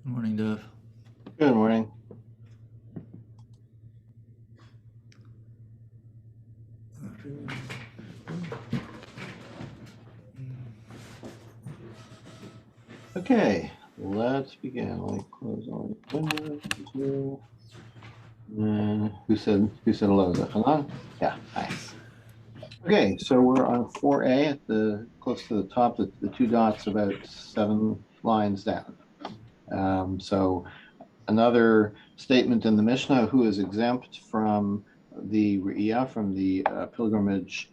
Morning, Dave. Good morning. Okay, let's begin. Let me close all the windows here. Who said hello? Is that Hanan? Yeah, nice. Okay, so we're on 4A at the close to the top, the two dots about 7 lines down. So another statement in the Mishnah: who is exempt from the Re'iyah, from the pilgrimage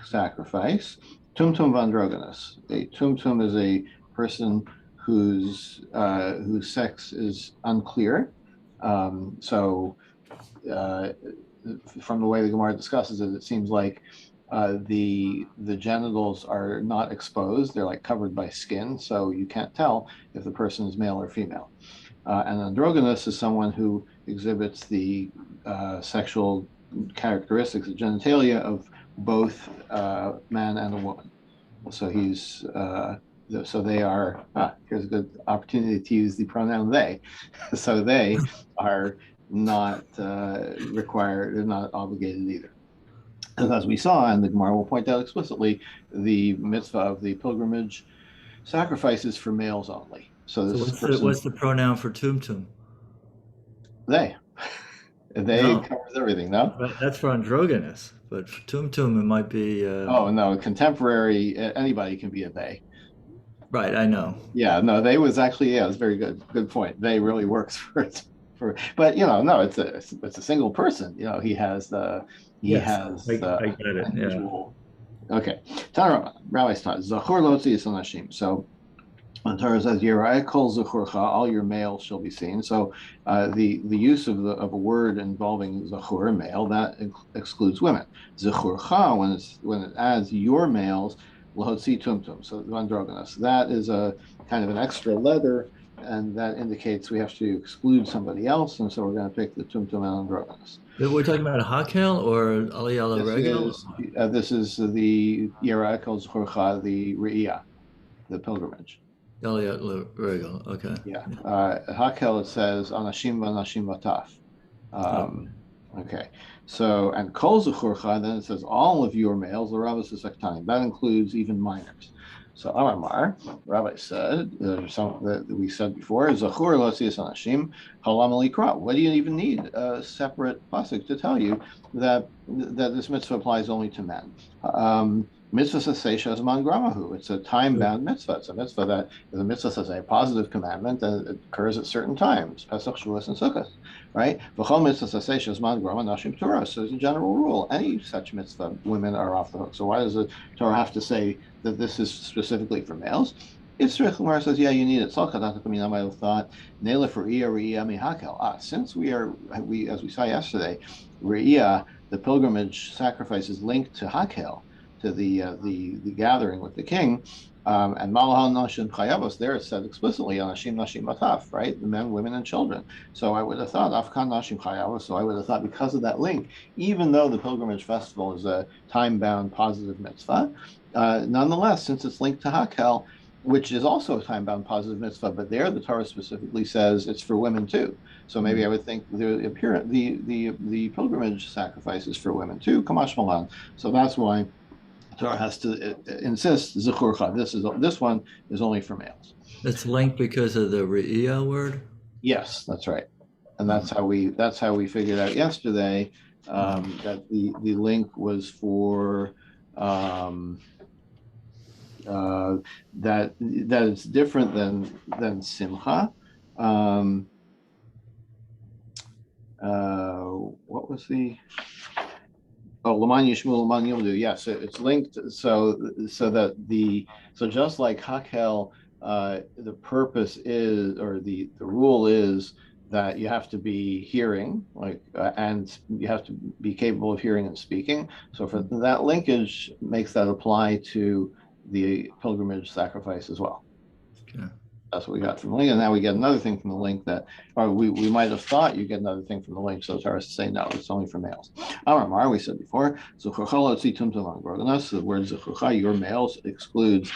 sacrifice? Tumtum vandroganus. A tumtum is a person whose sex is unclear. So from the way the Gemara discusses it, it seems like the genitals are not exposed; they're like covered by skin, so you can't tell if the person is male or female. And androgynous is someone who exhibits the sexual characteristics, the genitalia of both man and a woman. So he's so they are. Here's a good opportunity to use the pronoun they. So they are not required, they're not obligated either. And as we saw, and the Gemara will point out explicitly, the mitzvah of the pilgrimage sacrifices for males only. So this what's the pronoun for tumtum? They. They No. covers everything, no? That's for androgynous, but for tumtum it might be. Oh no, contemporary, anybody can be a they. Right, I know. Yeah, no, they was actually, yeah, it's very good point. They really works but no, it's a single person. He has the I get it. unusual. Okay, Tana Rabbi taught Zachor Lotzi Sanashim. So when Torah says Yerai Kol Zachorcha, all your males shall be seen. So the use of a word involving Zachor, male, that excludes women. Zachorcha, when it adds your males, Lahotzi Tumtum, so androgynous. That is a kind of an extra letter, and that indicates we have to exclude somebody else, and so we're going to pick the Tumtum and androgynous. We're talking about a hakel or aliyah regel? This is the Yerai Kol Zachorcha, the Re'iyah, the pilgrimage. Aliyah regel, okay. Yeah. Hakel, it says Anashim v'Anashim v'Taf. Okay. So, and Kol Zechurcha, then it says all of your males, the Rabbis is Sektanim. That includes even minors. So, Amar, Rabbi said, something that we said before, Zachur Losias Anashim, Halam Alikra. What do you even need a separate pasuk to tell you that this mitzvah applies only to men? Mitzvah says man gramahu. It's a time-bound mitzvah. It's a mitzvah that the mitzvah says a positive commandment and it occurs at certain times, Pesach, Shavuos, and Sukkot, right? V'chol mitzvah says man grama nashim Torah. So as a general rule, any such mitzvah, women are off the hook. So why does the Torah have to say that this is specifically for males? Yitzrich Gemara says, yeah, you need it. I might have thought, Nela for Re'iyah mihakel. Since we as we saw yesterday, Re'iyah, the pilgrimage sacrifice, is linked to hakel, to the gathering with the king. And Malahal Nashim Chayavos, there it said explicitly Anashim Nashim Mataf, right? The men, women, and children. So I would have thought Afkan Nashim Chayavos. So I would have thought because of that link, even though the pilgrimage festival is a time-bound positive mitzvah, nonetheless, since it's linked to Hakel, which is also a time-bound positive mitzvah, but there the Torah specifically says it's for women too. So maybe I would think the pilgrimage sacrifice is for women too, Kamash Malan. So that's why Torah has to insist Zechurcha. This one is only for males. It's linked because of the Re'iyah word. Yes, that's right, and Uh, that's how we figured out yesterday that the link was for um, that it's different than Simcha. Um, what was the Oh, Laman Yishmu, Laman Yildu. Yes, it's linked so just like Hakel, the purpose is or the rule is that you have to be hearing, and you have to be capable of hearing and speaking. So for that linkage makes that apply to the pilgrimage sacrifice as well. okay. That's what we got from the link. And now we get another thing from the link or we might have thought you get another thing from the link. So Torah is saying, no, it's only for males. Amar, we said before, so the word Zechucha, your males, excludes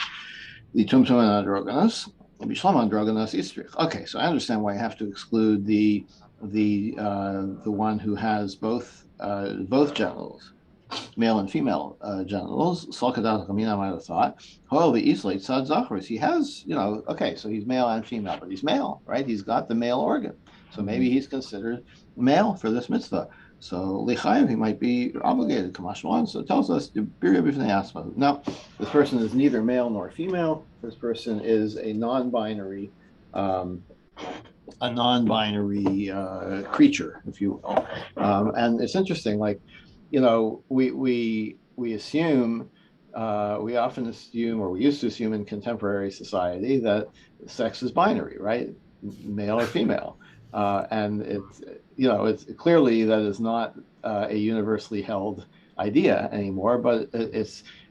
the tumtum and androgynos. Bishlam androgynos istrich. Okay, so I understand why you have to exclude the one who has both genitals, male and female genitals. Salkadat Kamina might have thought, oh, the Islate Sad Zachris. He has, okay, so he's male and female, but he's male, right? He's got the male organ. So maybe he's considered male for this mitzvah. So Lichayev, he might be obligated, Kamashwan. So it tells us now, this person is neither male nor female. This person is a non-binary creature, if you will. And it's interesting, like, we assume, we often assume, or we used to assume in contemporary society that sex is binary, right? Male or female. And it's clearly that is not a universally held idea anymore, but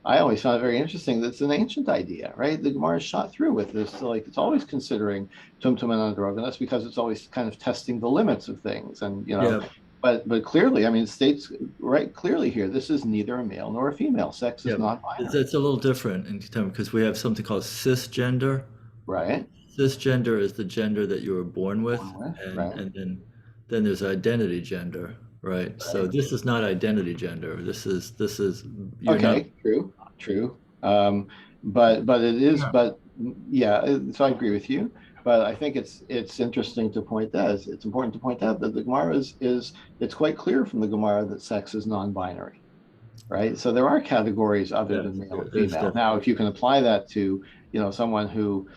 I always found it very interesting that it's an ancient idea, right? The Gemara is shot through with this. So, like, it's always considering tumtum and androgynous because it's always kind of testing the limits of things. And, Yeah, but clearly, I mean, it states right clearly here, this is neither a male nor a female. Sex yeah. is not It's, binary, it's a little different in terms because we have something called cisgender. right? Cisgender is the gender that you were born with, Born with, and right, and then there's identity gender, right? So right. this is not identity gender. This is you're not. Okay, true. But it is, Yeah. but yeah, so I agree with you. But I think it's interesting to point that it's important to point out that the Gemara is it's quite clear from the Gemara that sex is non-binary, right? So there are categories other Yeah, than male and there's female. Now, if you can apply that to, someone who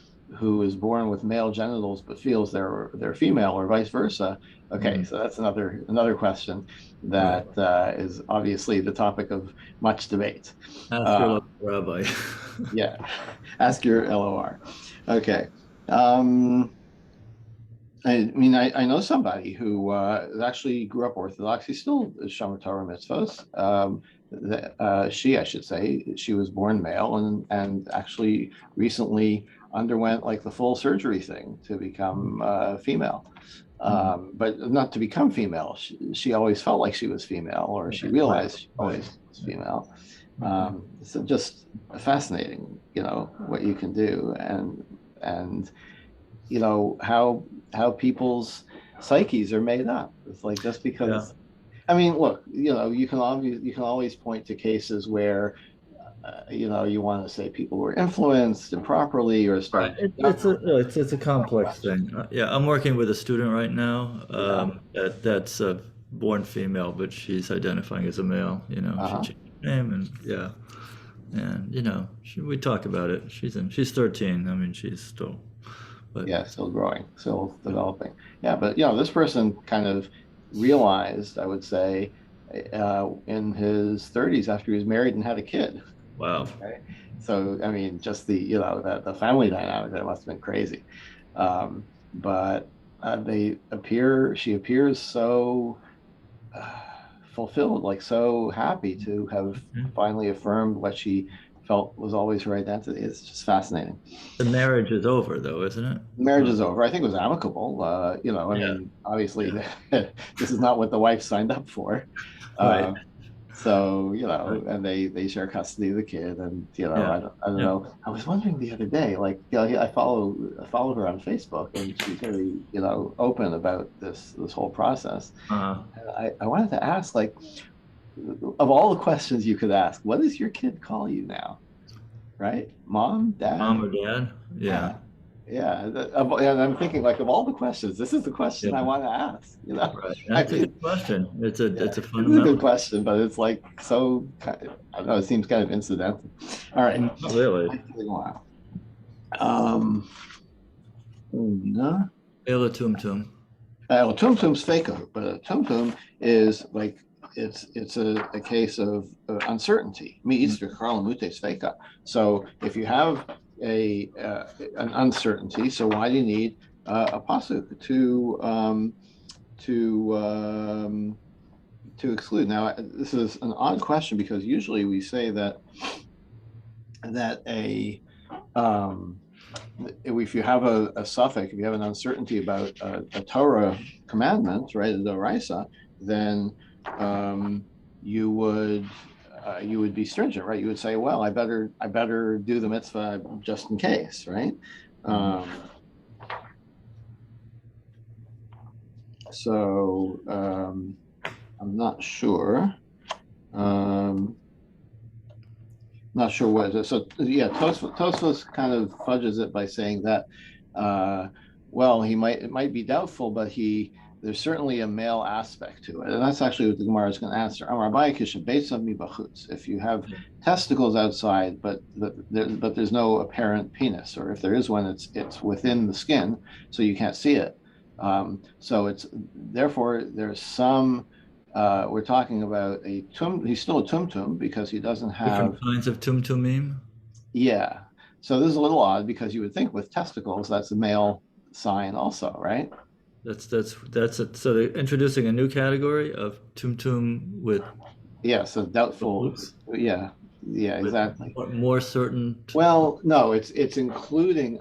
is born with male genitals but feels they're female or vice versa, okay, definitely. so that's another question Right. that is obviously the topic of much debate. Ask your Uh, local rabbi. yeah, ask your LOR. Okay. Um, I mean, I know somebody who actually grew up Orthodox. He still is Shomer Torah mitzvahs. I should say, she was born male and actually recently underwent like the full surgery thing to become female. Mm. But not to become female. She always felt like she was female, or she Right, right, realized she right. always was female. Okay. It's just fascinating, what you can do, and how people's psyches are made up. It's like just Yeah. because. I mean, look, you can always point to cases where you want to say people were influenced improperly or Right. started too It's young. it's a complex thing. Yeah, I'm working with a student right now Yeah. that's born female, but she's identifying as a male. She Uh-huh. changed her name, and yeah, and we talk about it. She's 13. I mean, she's still, but Yeah, still growing, still developing. Yeah, but this person kind of realized, I would say, in his 30s after he was married and had a kid. wow. Okay. So, I mean, just the family dynamic, that must have been crazy. But she appears so uh, fulfilled, like so happy to have Mhm. finally affirmed what she felt was always her identity. It's just fascinating. The marriage is over, though, isn't it? Marriage is over. I think it was amicable. I Yeah. mean, obviously, Yeah. this is not what the wife signed up for. Right. Uh, so, Right. and they share custody of the kid, and Yeah. I don't Yeah. know. I was wondering the other day, like, I follow her on Facebook, and she's very, open about this whole process. Uh, And I wanted to ask, like, of all the questions you could ask, what does your kid call you now? Right? Mom, Mom dad? or dad? Yeah. Yeah. Yeah. And I'm thinking, like, of all the questions, this is the question I Yeah. want to ask. Right. I That's a mean, good question. yeah, It's a it is a good fundamental. question, but it's like so, I don't know, it seems kind of incidental. All right. Not really. I feel wow. Um, no. Ela Tum Tum. Well, Tum Tum's fake, but a Tum Tum is like it's a case of uncertainty. Mi Easter Carl Mutes fake. So if you have an uncertainty, so why do you need a pasuk to to exclude? Now this is an odd question because usually we say that um, if you have a suffix, if you have an uncertainty about a Torah commandment, right, the Raisa, then you would you would be stringent, right? You would say, well, I better do the mitzvah just in case, right? Um, so I'm not sure. Um, Not sure what it is. So yeah, Tosfos kind of fudges it by saying that, uh, well, it might be doubtful, but there's certainly a male aspect to it, and that's actually what the Gemara is going to answer. If you have testicles outside, but there's no apparent penis, or if there is one, it's within the skin, so you can't see it. So it's therefore there's some we're talking about a tum. He's still a tum because he doesn't Different have. kinds of Tum Tumim. Yeah. So this is a little odd because you would think with testicles that's a male sign also, right? That's it. So they're introducing a new category of Tum Tum Yeah. So doubtful. oops, Yeah. Yeah. with Exactly. more certain. Well, no, it's including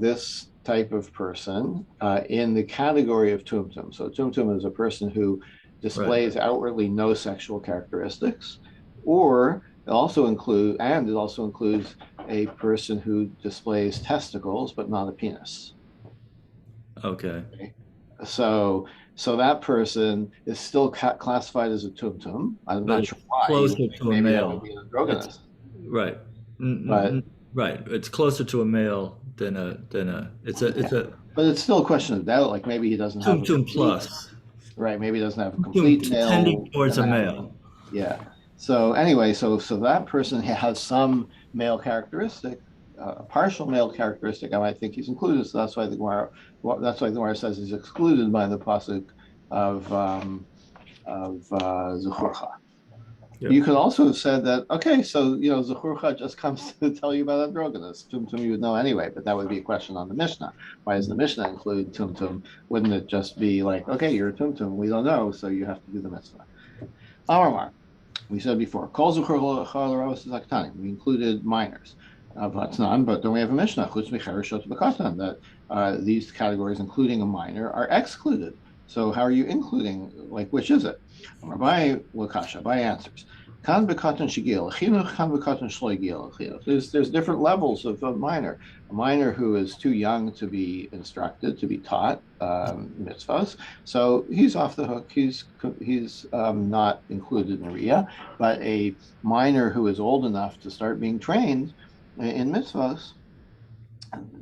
this type of person in the category of tumtum. So tumtum is a person who Right. displays outwardly no sexual characteristics, or it also includes a person who displays testicles but not a penis. Okay. Okay? So so that person is still classified as a tumtum. I'm But not it's sure why. You would closer think to a maybe that would male. be an It's androgynous, right. but Right. It's closer to a male than a. It's yeah, a but it's still a question of doubt. Like maybe he doesn't have Tum a Tum complete plus. right. Maybe he doesn't have a Tum complete tending male towards a anatomy. male. Yeah. So anyway, so that person has some male characteristic, a partial male characteristic. I might think he's included. So that's why the Gemara says he's excluded by the pasuk of Zuchurcha. Yep. You could also have said that, okay, so, Zechurcha just comes to tell you about Androgynous. Tumtum you would know anyway, but that would be a question on the Mishnah. Why does the Mishnah include Tumtum? Wouldn't it just be like, okay, you're a Tumtum, we don't know, so you have to do the mitzvah? Amar, we said before, Kol Zechurcha we included minors. But then we have a Mishnah, that these categories, including a minor, are excluded. So how are you including, like, which is it? Rabbi Lakasha, by answers. Kan bekatan shigil chinuch, kan bekatan shloigil chinuch. There's different levels of a minor. A minor who is too young to be instructed, to be taught mitzvahs, so he's off the hook. He's not included in Riyah. But a minor who is old enough to start being trained in mitzvahs,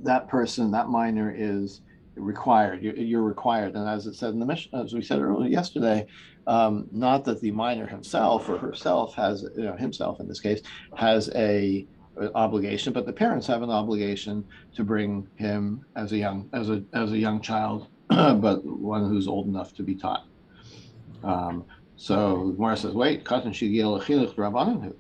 that minor is required. You're required, and as it said in the mission, as we said earlier yesterday, not that the minor himself or herself has, himself in this case, has a obligation, but the parents have an obligation to bring him as a young child, but one who's old enough to be taught. So Gemara says, wait, katan shigil chinuch rabbanan.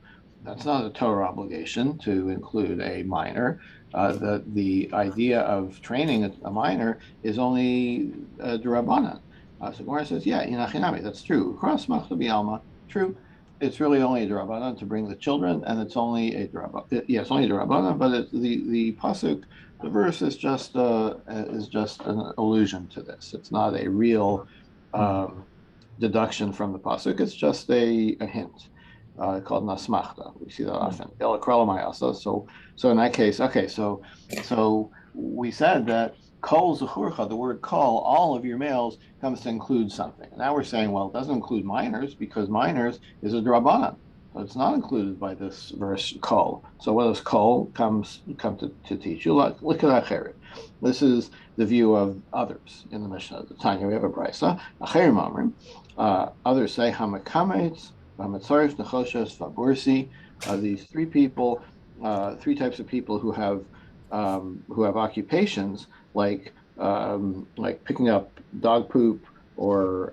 That's not a Torah obligation to include a minor. The idea of training a minor is only D'Rabbanan. So Gemara says, yeah, inachinami, that's true. Cross machta bialma, true. it's really only a drabanan to bring the children, and it's only a drabanan. Yeah, it's only a drabanan, but the pasuk, the verse is just an allusion to this. It's not a real um, deduction from the pasuk. It's just a hint called nasmachta. We see that often. So in that case, okay, so we said that kol zuchurcha, the word kol, all of your males comes to include something. Now we're saying, well, it doesn't include minors because minors is a drabanan. So it's not included by this verse kol. So what does kol come to teach you? Look at Acheret. This is the view of others in the Mishnah. At the time we have a brisa. Acherim amrim. Others say hamakametz, hamatzarif, nechoshes, fabursi. These three people, three types of people who have occupations like picking up dog poop or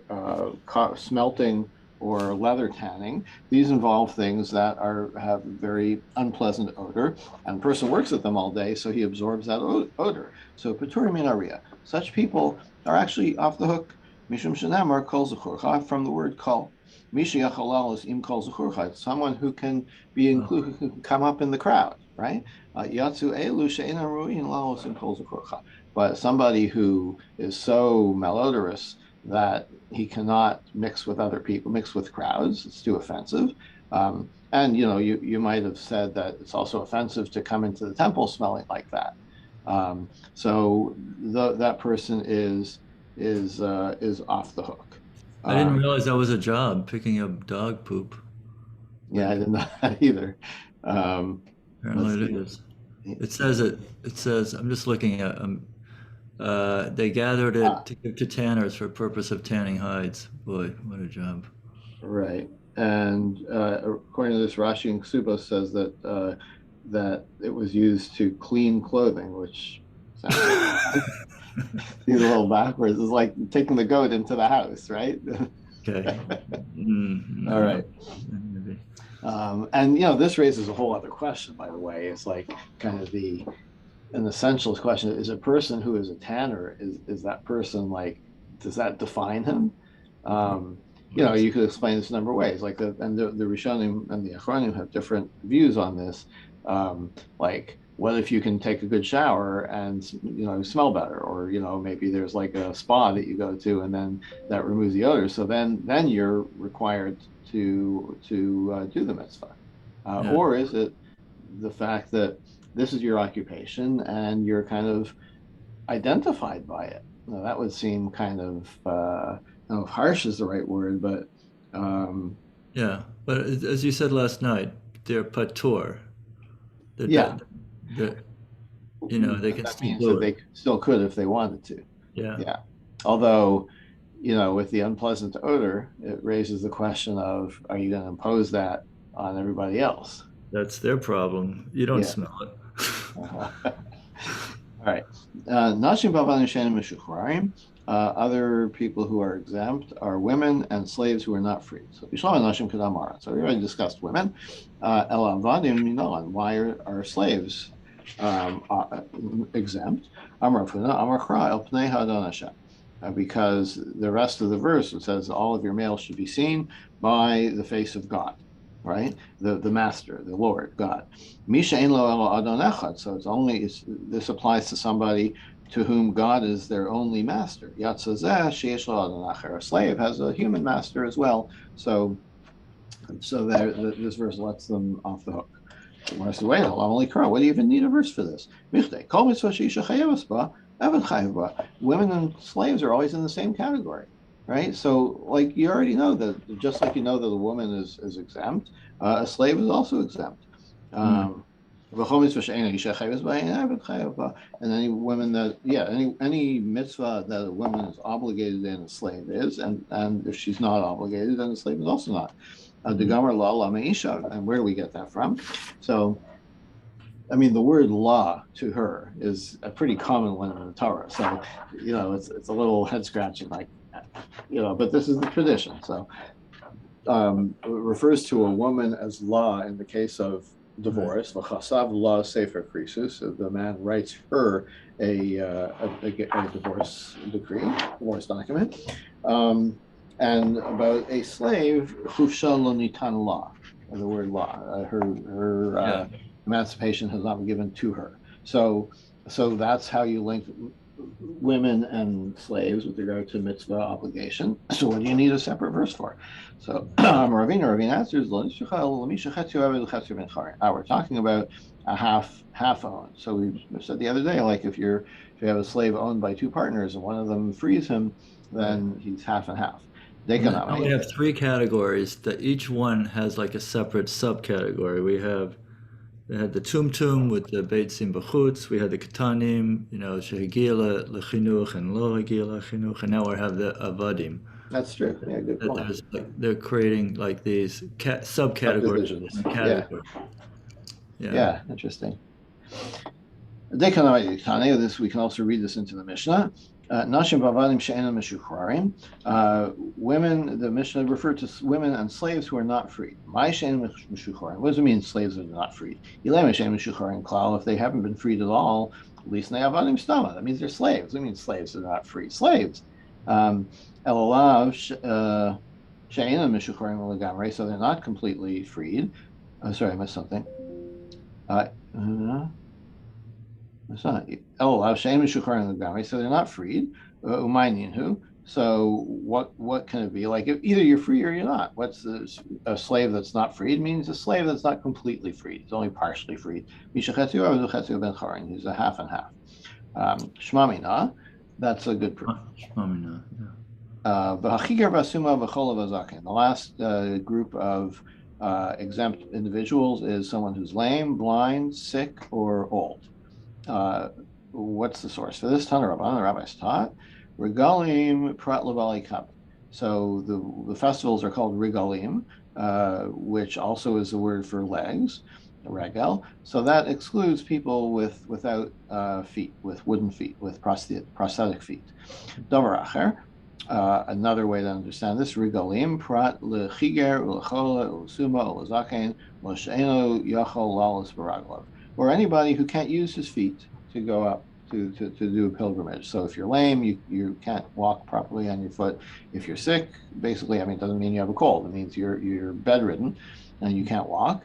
smelting or leather tanning. These involve things that have very unpleasant odor, and the person works at them all day, so he absorbs that odor. So Paturim Minaria, such people are actually off the hook. Mishum Shanamar kol zechurcha, from the word kol. Misha Yachalal is im kol zechurcha, someone who can be included, who can come up in the crowd, right? Yatsu elu she'ena ru'in lalos im kol zechurcha. But somebody who is so malodorous that he cannot mix with other people, mix with crowds, it's too offensive. And you might have said that it's also offensive to come into the temple smelling like that. So that person is off the hook. I didn't realize that was a job, picking up dog poop. Yeah, I didn't know that either. Apparently it is. It says, I'm just looking at, they gathered it to give to tanners for purpose of tanning hides. Boy, what a job. Right. And according to this, Rashi and Ksuba says that it was used to clean clothing, which sounds like a little backwards. It's like taking the goat into the house, right? Okay. All right. Maybe. And this raises a whole other question, by the way. It's like kind of an essential question: is a person who is a tanner, is that person like, does that define him? You could explain this a number of ways. Like the Rishonim and the Achronim have different views on this. Like, what if you can take a good shower and smell better, or maybe there's like a spa that you go to and then that removes the odor. So then you're required to do the mitzvah, or is it the fact that this is your occupation and you're kind of identified by it? Now, that would seem kind of I don't know if harsh is the right word, but yeah. But as you said last night, they're patur. Yeah. They can that still means do that it. they still could if they wanted to. Yeah. Yeah. Although, with the unpleasant odor, it raises the question of, are you going to impose that on everybody else? That's their problem. You don't Yeah. smell it. All right. Nashim b'avanim she'enim meshuchrarim. Other people who are exempt are women and slaves who are not free. So Bishlam Nashim Kadamara. So we already discussed women. El Avadim Minolan. Why are slaves exempt? Amar Funa, Amar Chra, El Pnei Hadon Hashem. Because the rest of the verse, it says all of your males should be seen by the face of God, right? The master, the Lord, God. Misha ein lo elo adon echad. So this applies to somebody to whom God is their only master. Yatzazeh sheish lo adon acher. A slave has a human master as well. So this verse lets them off the hook. Wait, what do you even need a verse for this? Women and slaves are always in the same category, right? So, like, you already know that, just like you know that a woman is exempt, a slave is also exempt. And any women any mitzvah that a woman is obligated in, a slave is, and if she's not obligated, then the slave is also not. The Gamar La La Meisha, and where do we get that from? So, I mean, the word law to her is a pretty common one in the Torah. So, it's a little head scratching, like, but this is the tradition. So, it refers to a woman as law in the case of divorce. V'chasav law sefer krisus. The man writes her a divorce decree, divorce document. And about a slave, chufsha lo nitan la, the word law. Her Yeah. emancipation has not been given to her. So that's how you link women and slaves with regard to mitzvah obligation. So what do you need a separate verse for? So Ravina answers, we're talking about a half owned. So we said the other day, like if you have a slave owned by two partners and one of them frees him, Right. then he's half and half. And then now we Dekanami. have three categories that each one has like a separate subcategory. We had the tumtum with the beitzim b'chutz. We had the katanim, shehigila lechinuch and lo higila chinuch, and now we have the avadim. That's true. Yeah, good That point. they're creating like these subcategories Subdivisions. in the Yeah. category. Yeah. Yeah. Interesting. This we can also read this into the Mishnah. Nashim bavadim she'enam meshuchrarim. Women, the Mishnah referred to women and slaves who are not freed. My she'enam meshuchrarim. What does it mean, slaves are not freed? Ilem she'enam meshuchrarim klal. If they haven't been freed at all, at least they avadim stama. That means they're slaves. That means slaves are not free. Slaves. Elalav she'enam meshuchrarim legamrei. So they're not completely freed. Sorry, I missed something. It's not. So they're not freed. So what can it be? Like either you're free or you're not. What's a slave that's not freed means a slave that's not completely freed. He's only partially freed. He's a half and half. Shmamina, that's a good proof. Shmamina, The last group of exempt individuals is someone who's lame, blind, sick, or old. What's the source for this? Tana Rabban, the rabbis taught, Regalim Prat Lavali Kab. So the festivals are called Regalim, which also is the word for legs, regel. So that excludes people without feet, with wooden feet, with prosthetic feet. Davar Acher. Another way to understand this, Regalim Prat Lechiger Ulechola Ulusuma Ulazaken Losheino Yachol Lalas Baraglav. Or anybody who can't use his feet to go up to do a pilgrimage. So if you're lame, you can't walk properly on your foot. If you're sick, basically, it doesn't mean you have a cold. It means you're bedridden and you can't walk.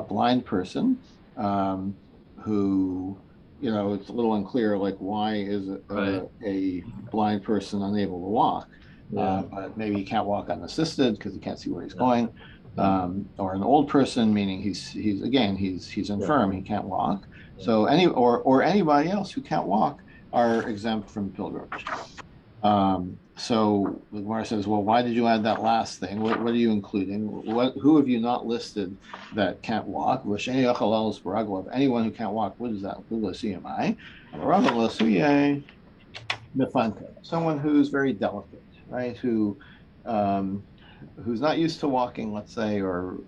Blind person who, it's a little unclear, like why is a blind person unable to walk? But maybe he can't walk unassisted because he can't see where he's going. Or an old person, meaning he's infirm, he can't walk. So anybody else who can't walk are exempt from pilgrimage. So the Gemara says, well, why did you add that last thing? What are you including? Who have you not listed that can't walk? Anyone who can't walk, what is that? Someone who's very delicate, right? Who's not used to walking, let's say, or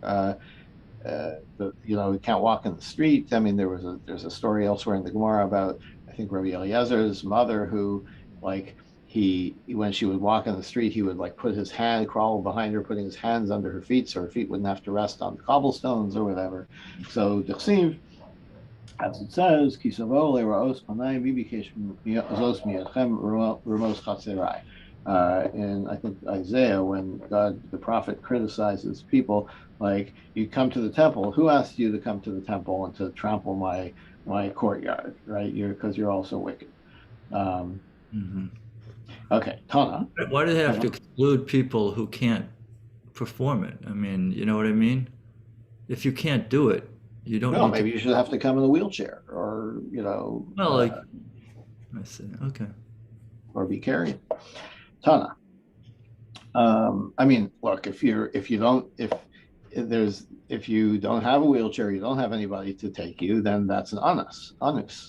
he can't walk in the street. There's a story elsewhere in the Gemara about, I think, Rabbi Eliezer's mother, who, like, when she would walk in the street, he would put his hand, crawl behind her, putting his hands under her feet so her feet wouldn't have to rest on the cobblestones or whatever. So Dechsiv, as it says, Kisavo le'raos panayim bibikesh zos miachem ramos chatzerai. In, I think, Isaiah, when God, the prophet, criticizes people, like, you come to the temple. Who asked you to come to the temple and to trample my courtyard, right? Because you're also wicked. Okay, Tana. Why do they have to exclude people who can't perform it? You know what I mean? If you can't do it, you don't. No, maybe you should have to come in a wheelchair, or Well, I see. Okay. Or be carried. Tana. Look, if you don't have a wheelchair, you don't have anybody to take you, then that's an anus,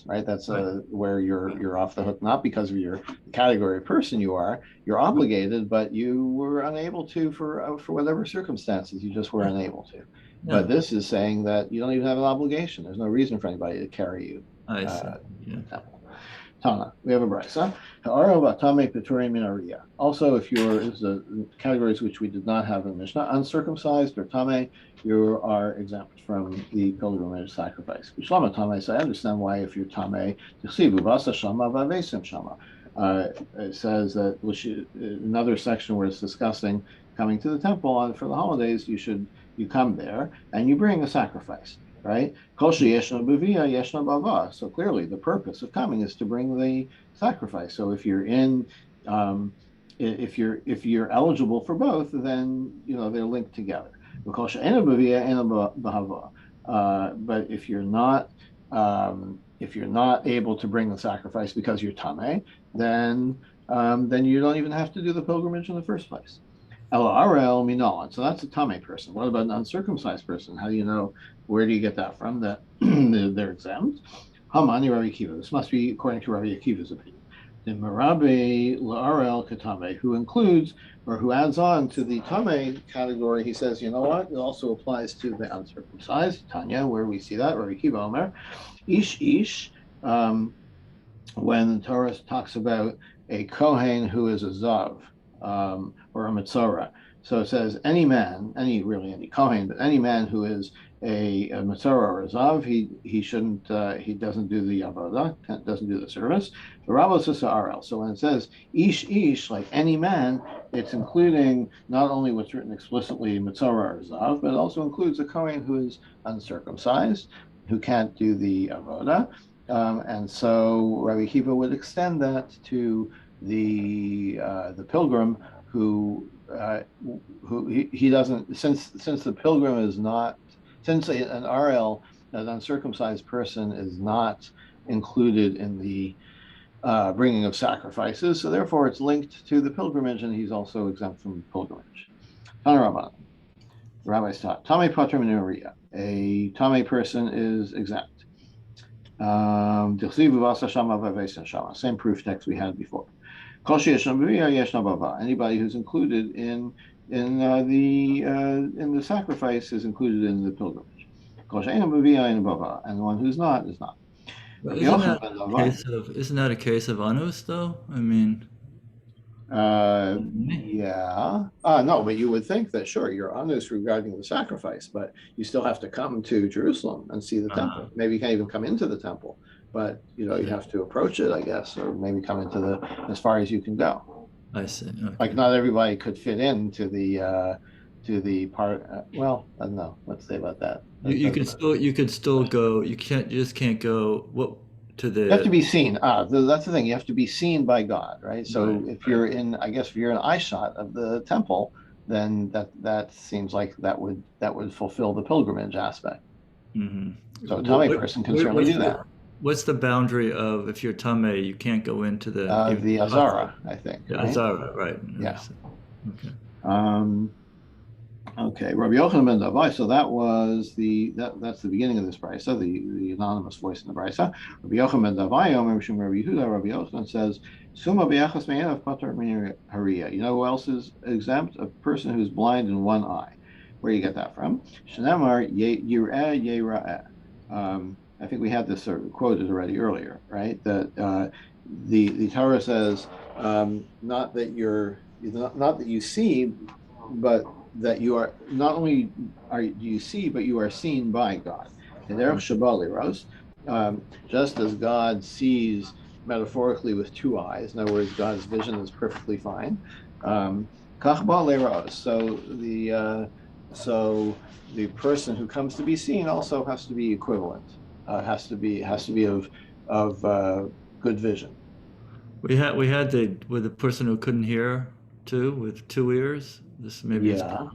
right? That's where you're off the hook, not because of your category of person you're obligated, but you were unable to for whatever circumstances, you just were unable to. Yeah. But this is saying that you don't even have an obligation. There's no reason for anybody to carry you. I see. Tana, we have a brisa. Also, if is the categories which we did not have in Mishnah, uncircumcised or tame, you are exempt from the pilgrimage sacrifice. So I understand why, if you're tame, It says that another section where it's discussing coming to the temple for the holidays, you come there and you bring a sacrifice, right? Kol sheyeshna b'via yeshna bava. So clearly, the purpose of coming is to bring the sacrifice. So if you're in, if you're eligible for both, then they're linked together. Kol she'ena b'via ena b'hava. But if you're not able to bring the sacrifice because you're tameh, then you don't even have to do the pilgrimage in the first place. El Arel Minolan. So that's a tameh person. What about an uncircumcised person? How do you know? Where do you get that from? That they're exempt. Hamani Rabbi Akiva. This must be according to Rabbi Akiva's opinion. The Marabe La'arel Katame, who includes or who adds on to the tameh category. He says, you know what? It also applies to the uncircumcised. Tanya, where we see that, Rabbi Akiva Omer. Ish, when the Torah talks about a Kohen who is a Zav, or a Metzora. So it says any Kohen, but any man who is a Metzora or a Zav, he doesn't do the Avodah, doesn't do the service. The Rabos is Arel. So when it says Ish, like any man, it's including not only what's written explicitly in Metzora or Zav, but it also includes a Kohen who is uncircumcised, who can't do the Avodah. And so Rabbi Akiva would extend that to the pilgrim who he doesn't, since the pilgrim is not, since an RL, an uncircumcised person, is not included in the bringing of sacrifices, so therefore it's linked to the pilgrimage, and he's also exempt from pilgrimage. Tanaraban, rabbis taught, Tamei Patra Minuriya, a Tamei person is exempt. Same proof text we had before. Anybody who's included in the sacrifice is included in the pilgrimage. And the one who's not is not. But isn't that a case of anus though? I mean, Yeah. No, but you would think that, sure, you're honest regarding the sacrifice, but you still have to come to Jerusalem and see the temple. Maybe you can't even come into the temple, but you have to approach it, I guess, or maybe come into as far as you can go. I see. Okay. Like not everybody could fit into the part. Well, I don't know. Let's say about that. You could still go. You just can't go to the. You have to be seen. That's the thing. You have to be seen by God, right? So Right, if you're in, I guess if you're an eye shot of the temple, then that seems like that would fulfill the pilgrimage aspect. Mm-hmm. So a tamei person can certainly do that. What's the boundary of if you're tamei, you can't go into the Azara, I think. Yeah, right? Azara, right? Yeah. Okay. Okay, Rabbi Yochanan ben Davai. So that's the beginning of this brisa, the anonymous voice in the brisa. Rabbi Yochanan ben Davai, Omer Mishum Rabbi Yehuda. Rabbi Yochanan says, "Suma b'yachas me'enav pater min haria." You know who else is exempt? A person who's blind in one eye. Where do you get that from? Shenamar yireh yera'eh. I think we had this quoted already earlier, right? That the Torah says not that you see, but that you are not only do you see, but you are seen by God. And there, Shabbat just as God sees metaphorically with two eyes, in other words, God's vision is perfectly fine. So the person who comes to be seen also has to be equivalent, has to be of good vision. We had with the person who couldn't hear too, with two ears. This maybe Yeah.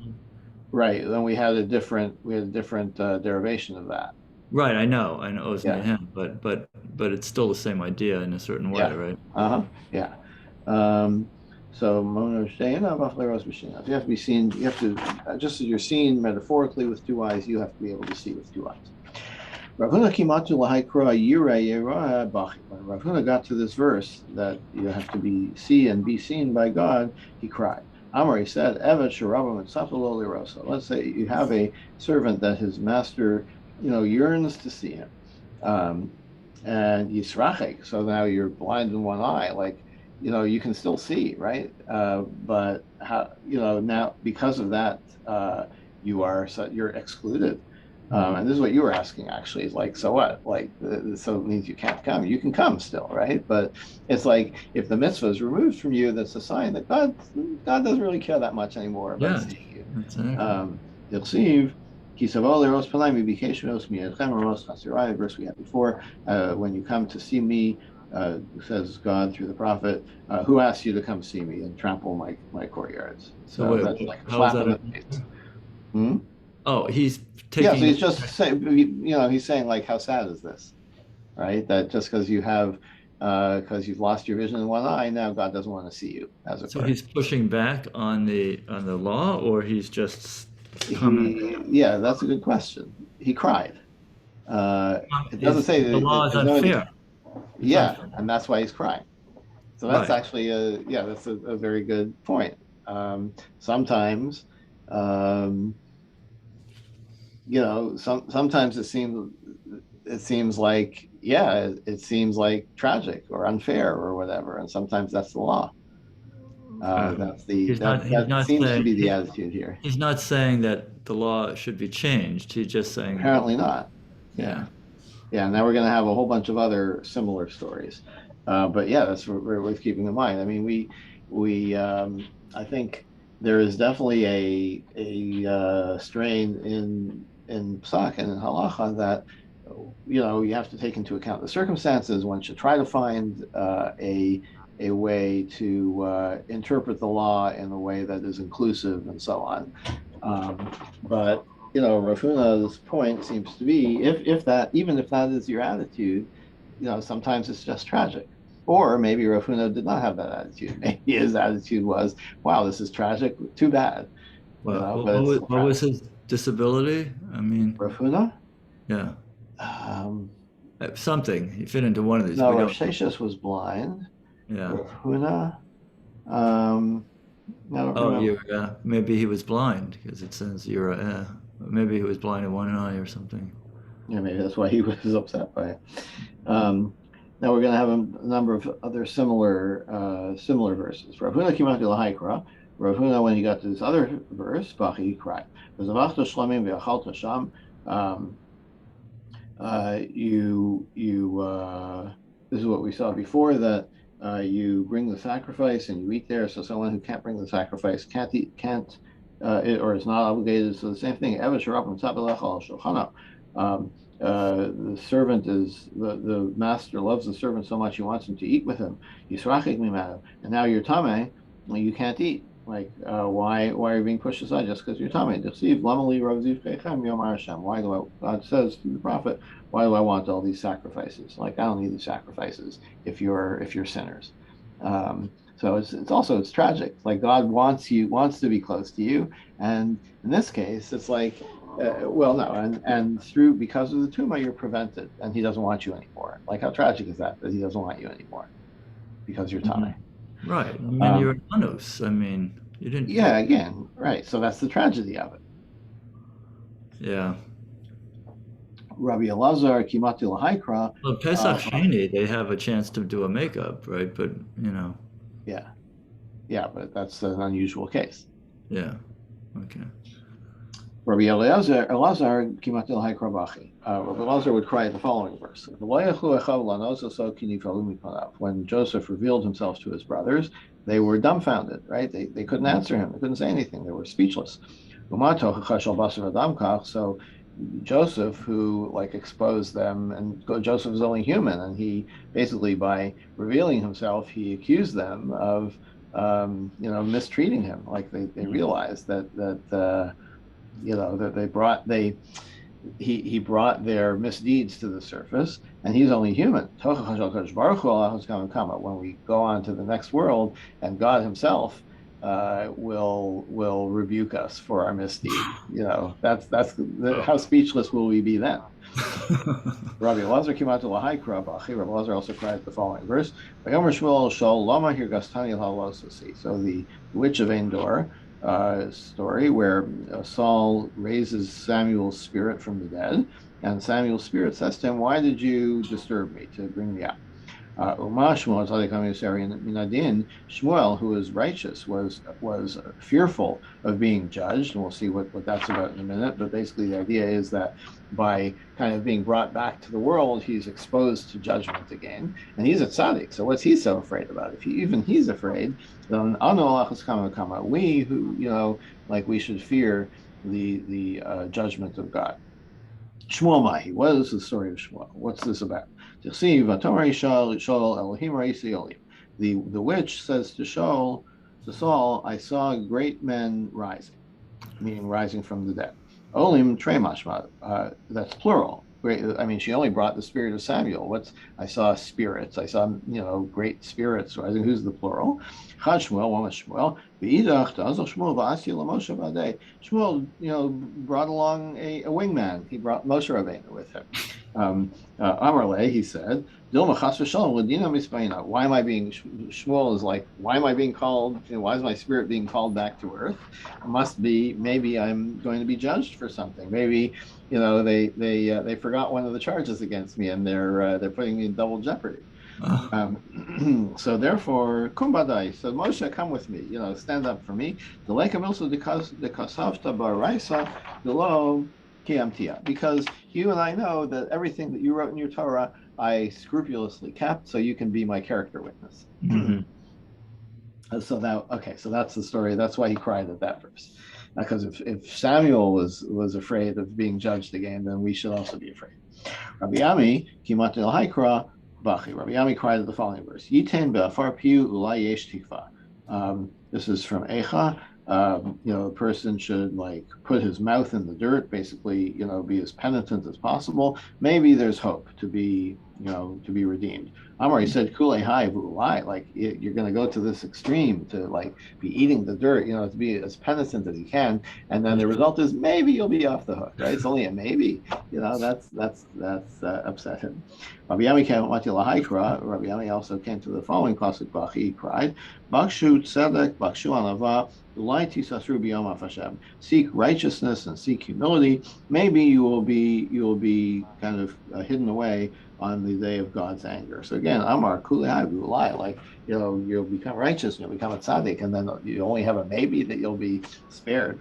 Right. Then we had a different derivation of that. Right, I know it was Yeah. him, but it's still the same idea in a certain way, Yeah. right? Yeah. So if you have to be seen, you have to, just as you're seen metaphorically with two eyes, you have to be able to see with two eyes. Rav Huna when Rav Huna got to this verse that you have to be seen by God, he cried. Amar, he said, Evet Sharabam and Sapaloli Rosa. Let's say you have a servant that his master, yearns to see him. And Yisrachik, so now you're blind in one eye, like, you can still see, right? But how, now because of that, you're excluded. And this is what you were asking, actually. Is like, so what? Like, so it means you can't come. You can come still, right? But it's like if the mitzvah is removed from you, that's a sign that God doesn't really care that much anymore about Yeah, seeing you. exactly. Yilsiv, Kisavo leros panai bikeshos mi'echem ros chasirai, verse we had before. When you come to see me, says God through the prophet, who asked you to come see me and trample my courtyards? So So that's wait, like a how is slap that in an the face. answer? Hmm? Oh, he's Yeah, so taking he's just saying, he's saying like, how sad is this, right? That just because because you've lost your vision in one eye, now God doesn't want to see you, as it so were. he's pushing back on the law, or he's just commenting. Yeah, that's a good question. He cried. Uh, it doesn't He's, say the law that is there's no unfair. It's yeah, unfair. and that's why he's crying. So that's Right. actually that's a very good point. Sometimes, um, sometimes it seems like it seems like tragic or unfair or whatever, and sometimes that's the law. He's That not seems to saying be the attitude here. he's not saying that the law should be changed. He's just saying, Apparently not. Yeah. yeah. Yeah, now we're going to have a whole bunch of other similar stories. But yeah, that's what we're worth keeping in mind. I mean, I think there is definitely a strain in psak and in halacha that you have to take into account the circumstances. One should try to find a way to interpret the law in a way that is inclusive and so on. But Rav Huna's point seems to be if that even if that is your attitude, sometimes it's just tragic. Or maybe Rav Huna did not have that attitude. Maybe his attitude was, wow, this is tragic, too bad. Well, But it's still what was tragic. his disability? I mean, Rav Huna? yeah, Um, something. He fit into one of these. no, We Rav don't. Sheshes was blind. Yeah. Rav Huna, um, I don't Oh, remember. yeah. Maybe he was blind because it says you're. Maybe he was blind in one eye or something. Yeah, maybe that's why he was upset by it. Um, Now we're going to have a number of other similar verses. Rav Huna came out to Lahaikra. Rav Huna, when he got to this other verse, Bachi, he cried. Um, this is what we saw before, that you bring the sacrifice and you eat there. So someone who can't bring the sacrifice can't eat, or is not obligated. So the same thing. Um, the servant the master loves the servant so much he wants him to eat with him. And now you're tame, you can't eat. Like, why are you being pushed aside just because you're tame? Why do God says to the prophet, why do I want all these sacrifices? Like, I don't need these sacrifices if you're sinners. So it's tragic. Like, God wants to be close to you, and in this case, it's like, well, no, and because of the tumah, you're prevented, and He doesn't want you anymore. Like, how tragic is that He doesn't want you anymore because you're tame? Mhm. Right. I mean, you're Um, an anus. I mean, you didn't. yeah, again, right. So that's the tragedy of it. Yeah. Rabbi Elazar Kimati Lahaikra. Well, Pesach Sheni, they have a chance to do a makeup, right? But Yeah, yeah, but that's an unusual case. yeah. Okay. Rabbi Elazar Kimati Lahaikra Bachi. Rabbi Elazar would cry at the following verse: When Joseph revealed himself to his brothers, they were dumbfounded. Right? They couldn't answer him. They couldn't say anything. They were speechless. So Joseph, who like exposed them, and Joseph is only human, and he basically, by revealing himself, he accused them of mistreating him. Like, they realized that he brought their misdeeds to the surface, and he's only human. When we go on to the next world, and God Himself will rebuke us for our misdeed. How speechless will we be then? Rabbi Elazar came out to Lahaikra Bachi. Rabbi Elazar also cried the following verse: "Vayomer Shmuel Shol Lama Hirgastani Lalosasi." So the witch of Endor story, where Saul raises Samuel's spirit from the dead, and Samuel's spirit says to him, "Why did you disturb me to bring me out?" Uma Shmuel Tzaddik HaMiyuseri Minadin, Shmuel, who was righteous, was fearful of being judged, and we'll see what that's about in a minute. But basically, the idea is that by kind of being brought back to the world, he's exposed to judgment again, and he's a tzaddik. So what's he so afraid about? If even he's afraid, then we who like we should fear the judgment of God. Shmuel Mahi. What is the story of Shmuel? What's this about? The witch says to Saul, I saw great men rising, meaning rising from the dead. Olim tremashma, that's plural. Great. I mean, she only brought the spirit of Samuel. I saw spirits. I saw great spirits rising. Who's the plural? Chad Shmuel, one was Shmuel. V'idach ta'azal Shmuel v'asi l'Moshe v'adei. Shmuel, brought along a wingman. He brought Moshe Rabbeinu with him. Amarle, he said, Dilma chas v'shalom l'dina mispaina. Why am I being? Shmuel is like, why am I being called? Why is my spirit being called back to earth? It must be maybe I'm going to be judged for something. Maybe they forgot one of the charges against me, and they're putting me in double jeopardy. So therefore, kumbadai. So Moshe, come with me. Stand up for me. The lake of Milsa the kasavta baraisa below kiamtia. Because you and I know that everything that you wrote in your Torah, I scrupulously kept, so you can be my character witness. So that's the story. That's why he cried at that verse. Because if Samuel was afraid of being judged again, then we should also be afraid. Rabbi Ami kimat el haikra bachi. Rabbi Ami cried at the following verse: Yiten be'afar piu ulai yesh tikva. This is from Eicha. A person should put his mouth in the dirt, basically, be as penitent as possible. Maybe there's hope to be redeemed. Amar, he said, Kulei hai v'ulai, you're going to go to this extreme to be eating the dirt, to be as penitent as you can, and then the result is maybe you'll be off the hook, right? It's only a maybe, that's upset him. Rabbi Yami came Rabbi Yami also came to the following pasuk. Bachi, he cried, Bakshu tzedek, bakshu anava, seek righteousness and seek humility. Maybe you will be kind of hidden away on the day of God's anger. So again, Amar kulei lie, you'll become righteous and you'll become a tzaddik, and then you only have a maybe that you'll be spared.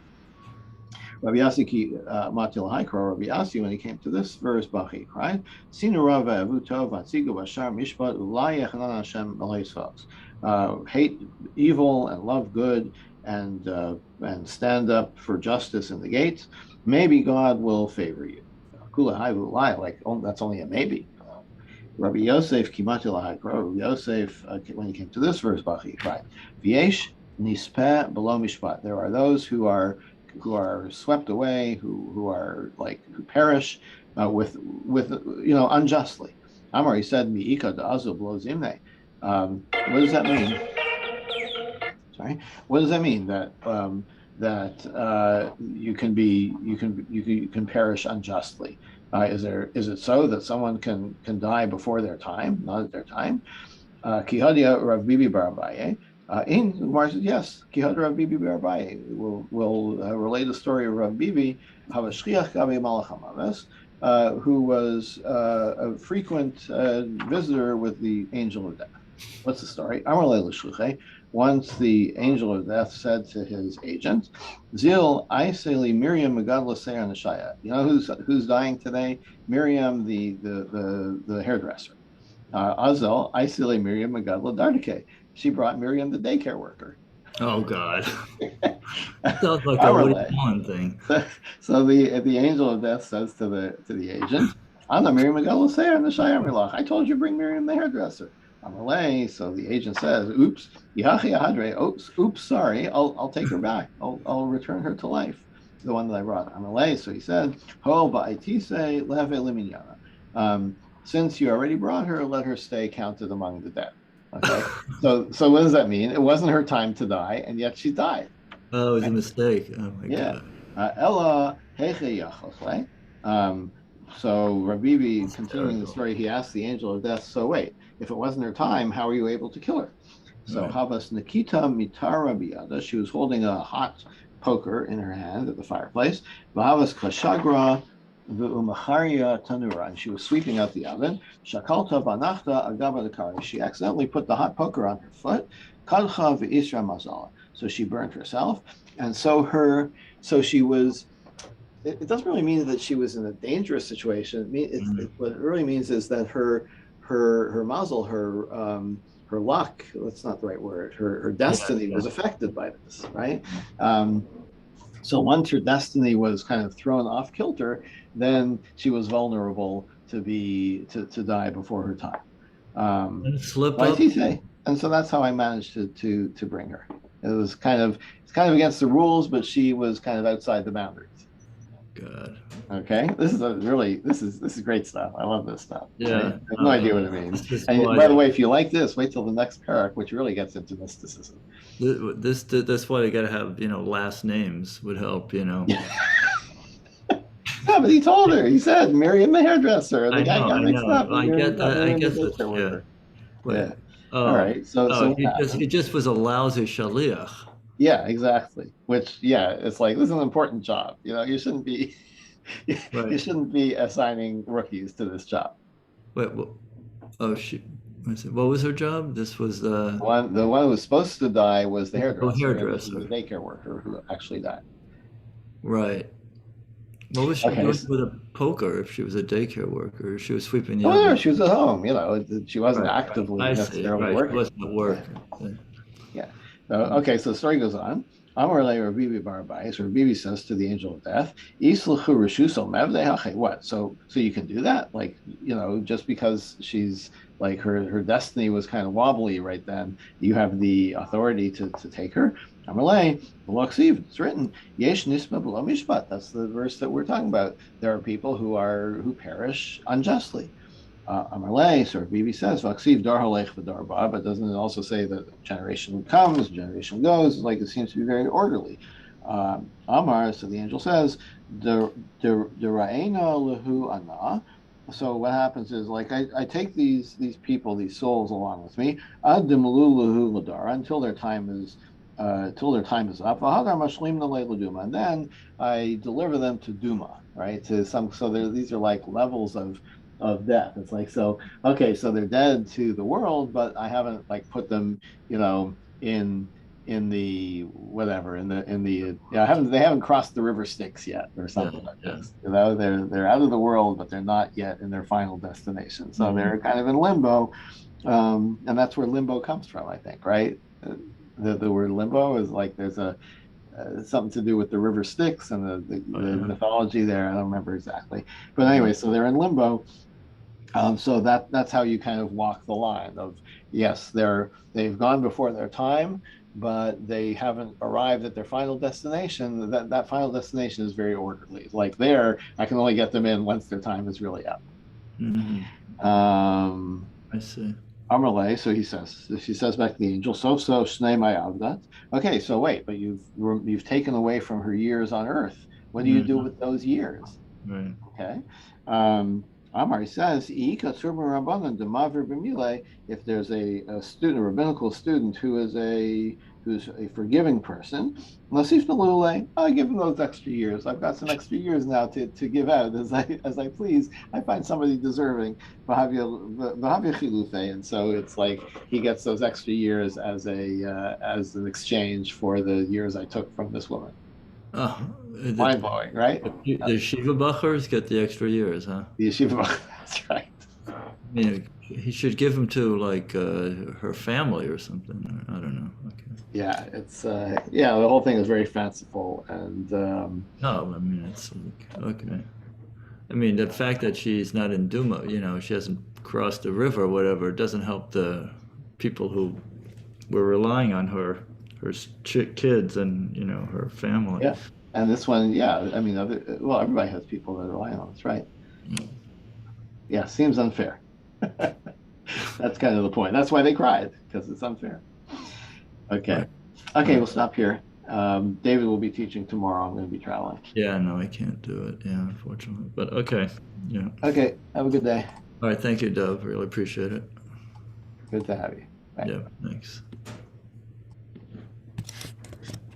Rabbi Yasi Matil Haikra, Rabbi Yasi, when he came to this verse, Bachi cried, Sinu Rava Avutov, Atzigu Bashar Mishpat, Ulai Yechanan Hashem Malaisvos. Hate evil and love good, and stand up for justice in the gates. Maybe God will favor you. That's only a maybe. Rabbi Yosef Kimatil Haikra, Rabbi Yosef, when he came to this verse, Bachi cried, V'yesh Nispeh Below Mishpat. There are those who are swept away, who perish with unjustly. Amar, he said, Mi'ika da'azu b'lo zimne. What does that mean? Sorry, what does that mean? That you can perish unjustly? Is it so that someone can die before their time, not at their time? Kihadia Rav Bibi Bar Abaye. In Gemara says yes. Kihadia Rav Bibi Bar Abaye will relay the story of Rav Bibi, Havashchiach Gabi Malach HaMaves, who was a frequent visitor with the angel of death. What's the story? Once the angel of death said to his agent, Zil Aiseli Miriam Megadla Seir Nashaya. You know who's dying today? Miriam, the hairdresser. Azel Aiseli Miriam Megadla Dardike. She brought Miriam the daycare worker. Oh God. Sounds like a one thing. So the angel of death says to the agent, Anna Miriam Megadla Seir Nashaya Milach. I told you bring Miriam the hairdresser. Amalei. So the agent says, "Oops, oops, sorry. I'll take her back. I'll return her to life, the one that I brought." Amalei. So he said, "Ho ba'itise leve liminyana." Since you already brought her, let her stay counted among the dead. Okay. So what does that mean? It wasn't her time to die, and yet she died. Oh, it was a mistake. Oh my God. Ella heche yachochle. So Rabibi, continuing the story, he asked the angel of death, so wait, if it wasn't her time, how were you able to kill her? So Havas Nikita Mitara Biyada, she was holding a hot poker in her hand at the fireplace. Vahavas Kashagra V'umacharia tanura, and she was sweeping out the oven. Shakalta vanachta agava dekari. She accidentally put the hot poker on her foot. Kadcha v'isra mazala. So she burned herself, and so she was. It doesn't really mean that she was in a dangerous situation. What it really means is that her mazel, her luck. That's not the right word. Her destiny was affected by this, right? So once her destiny was kind of thrown off kilter, then she was vulnerable to die before her time. Slip Why up. he say? And so that's how I managed to bring her. It's kind of against the rules, but she was kind of outside the boundaries. God. Okay, this is great stuff. I love this stuff. Yeah. Right? I have no idea what it means. And why by the way, if you like this, wait till the next parak, which really gets into mysticism. That's why they got to have last names would help. Yeah. Yeah, but he told her. He said Miriam the hairdresser, and the guy got mixed up. I get that. I Miriam the guess that's daycare worker. Wait. Yeah. All right. So what he happened? just was a lousy shaliach. Yeah, exactly. Which, yeah, it's like this is an important job. You shouldn't be Right. you shouldn't be assigning rookies to this job. Wait. Oh, what was her job? This was The one who was supposed to die was the hairdresser. And this is hairdresser. the daycare worker who actually died. Right. What was she Okay. doing with a poker if she was a daycare worker? She was sweeping the Oh, oven. she was at home. She wasn't Right. actively I see. necessarily Right. She working. wasn't at work. Yeah. Okay, so the story goes on. Amar le Rabibi Barbais, Rabibi says to the angel of death, Isluchu Rishuso Mevde Hache. What? So you can do that? Like, just because she's like her destiny was kind of wobbly right then, you have the authority to take her. Amar le, it's written, Yesh Nisma B'lo Mishpat. That's the verse that we're talking about. There are people who perish unjustly. Amalei, so Bibi says, Vaksiv dar halech v'dar ba, but doesn't it also say that generation comes, generation goes? Like it seems to be very orderly. Amar, so the angel says, Dera'ena lehu ana. So what happens is, like, I take these people, these souls along with me, ad demlu lehu ladara, until their time is up. And then I deliver them to Duma, right? These are like levels of death. It's like, so okay, so they're dead to the world, but I haven't like put them, in the whatever, they haven't crossed the river Styx yet, or something like this. They're out of the world, but they're not yet in their final destination. So they're kind of in limbo, and that's where limbo comes from, I think, right? The word limbo is like there's something to do with the river Styx and the mythology there. I don't remember exactly, but anyway, so they're in limbo. So that's how you kind of walk the line of, yes, they've gone before their time, but they haven't arrived at their final destination. That final destination is very orderly. Like I can only get them in once their time is really up. I see. Amarle, so she says back to the angel, so shnei ma'avdat. Okay, so wait, but you've taken away from her years on earth. What do you do with those years? Right. Okay. Amar says, if there's a student, a rabbinical student who's a forgiving person, I give him those extra years. I've got some extra years now to give out as I please. I find somebody deserving. And so it's like he gets those extra years as an exchange for the years I took from this woman. Mind blowing, right? The yeshiva bachers get the extra years, huh? The yeshiva, that's right. I mean, he should give them to like her family or something. I don't know. Okay. Yeah, it's the whole thing is very fanciful, and no, I mean it's like, okay. I mean the fact that she's not in Duma, she hasn't crossed the river or whatever, doesn't help the people who were relying on her kids and her family. Yeah, and this one, I mean, everybody has people that rely on us, right? Yeah, seems unfair. That's kind of the point. That's why they cried, because it's unfair. Okay. Right. Okay, we'll stop here. David will be teaching tomorrow. I'm going to be traveling. Yeah, no, I can't do it. Yeah, unfortunately. But okay. Yeah. Okay. Have a good day. All right. Thank you, Dove. Really appreciate it. Good to have you. Bye. Yeah. Thanks.